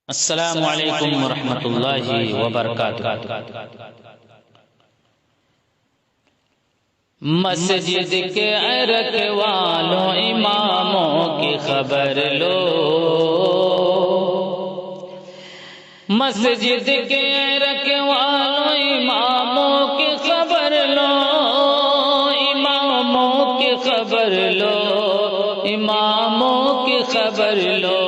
السلام علیکم ورحمۃ اللہ وبرکاتہ۔ مسجد کے رکھوالوں اماموں کی خبر لو، مسجد کے رکھوالوں اماموں کی خبر لو، اماموں کی خبر لو، اماموں کی خبر لو،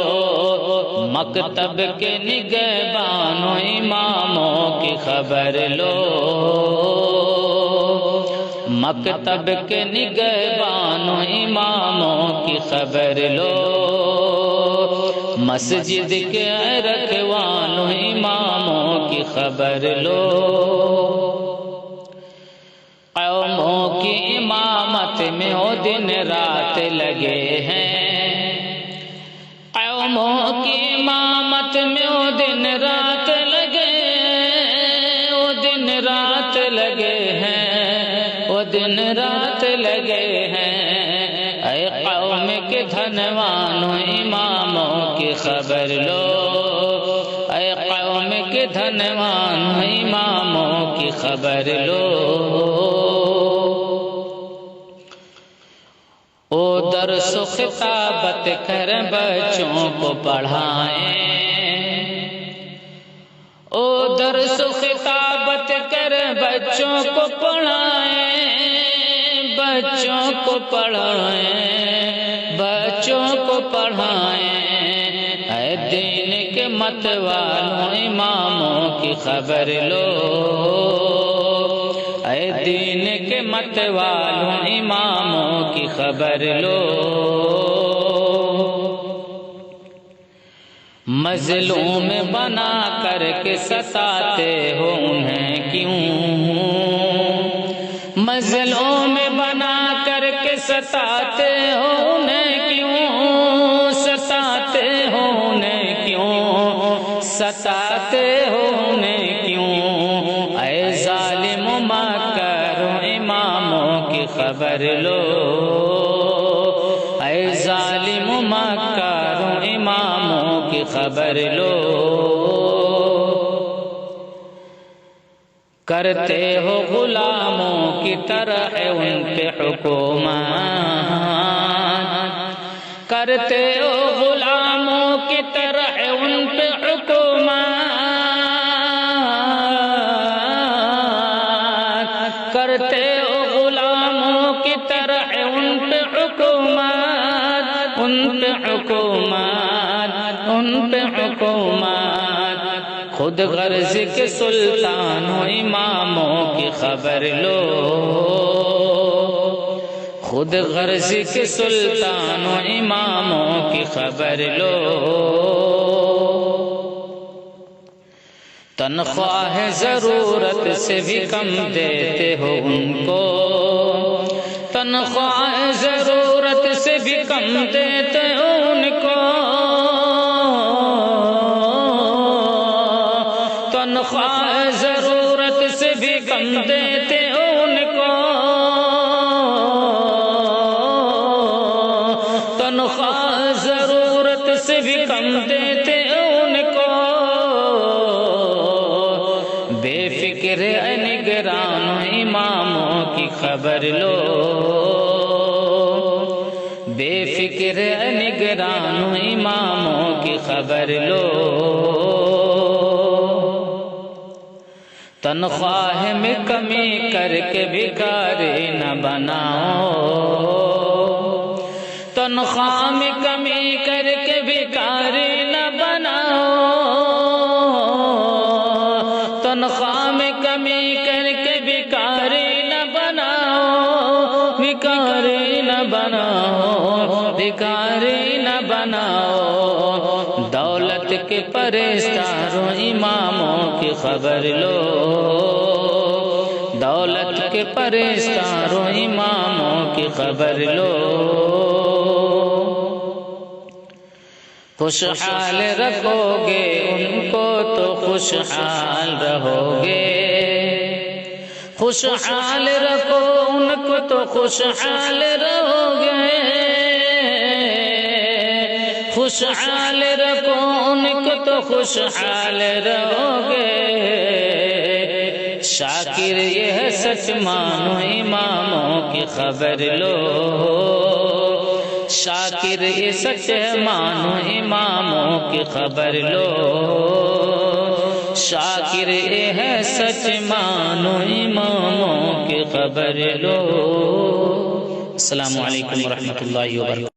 مکتب کے نگہبانوں اماموں کی خبر لو، مکتب کے نگہبانوں اماموں کی خبر لو، مسجد کے رکھوالوں اماموں کی خبر لو، قوموں کی امامت میں وہ دن رات لگے ہیں، قوموں کی امامت میں وہ دن رات لگے، وہ دن رات لگے ہیں، وہ دن رات لگے ہیں، اے قوم کے دھنوانوں اماموں کی خبر لو، اے قوم کے دھنوانوں اماموں کی خبر لو، او درس و خطابت کر بچوں کو پڑھائیں، او درس و خطابت کر بچوں کو پڑھائیں، بچوں کو پڑھائیں، بچوں کو پڑھائیں، اے دین کے متوالوں اماموں کی خبر لو، اے دین کے متوالوں اماموں کی خبر لو، مظلوم بنا کر کے ستاتے ہو انہیں کیوں، مظلوم بنا کر کے ستاتے ہو انہیں کیوں، ستاتے ہو انہیں کیوں، ستاتے ہو انہیں کیوں، اے ظالم مکروں اماموں کی خبر لو، اے ظالم مکروں اماموں کی خبر لو، کرتے ہو غلاموں کی طرح ان پہ حکومت، کرتے ہو غلاموں کی طرح ان پہ حکومت، کرتے ہو غلاموں کی طرح ان پہ حکومت، ان پہ حکومت، ان پہ حکومت، خود غرض کے سلطانوں اماموں کی خبر لو، خود غرض کے سلطانوں اماموں کی خبر لو، تنخواہ ضرورت سے بھی کم دیتے ہو ان کو، تنخواہ ضرورت سے بھی کم دیتے ہو ان کو، تنخواہ ضرورت سے بھی کم دیتے ہو ان کو، تنخواہ ضرورت سے بھی کم دیتے ہو ان کو، بے فکر نگرانوں اماموں کی خبر لو، بے فکر نگرانوں اماموں کی خبر لو، تنخواہ میں کمی کر کے بھکاری نہ بناؤ، تنخواہ میں کمی کر کے بھکاری نہ بناؤ، تنخواہ میں کمی کر کے بھکاری نہ بناؤ، بھکاری نہ بناؤ، بھکاری نہ بناؤ، دولت کے پرستاروں اماموں کی خبر لو، دولت کے پرستاروں اماموں کی خبر لو، خوشحال رکھو گے ان کو تو خوشحال رہو گے، خوشحال رکھو ان کو تو خوشحال رہو گے، خوشحال رکھو ان کو تو خوشحال رہو گے۔ شاکر یہ ہے سچ مانو اماموں کی خبر لو، شاکر یہ سچ مانو اماموں کی خبر لو، شاکر یہ ہے سچ مانو اماموں کی خبر لو۔ السلام علیکم ورحمۃ اللہ وبرکاتہ۔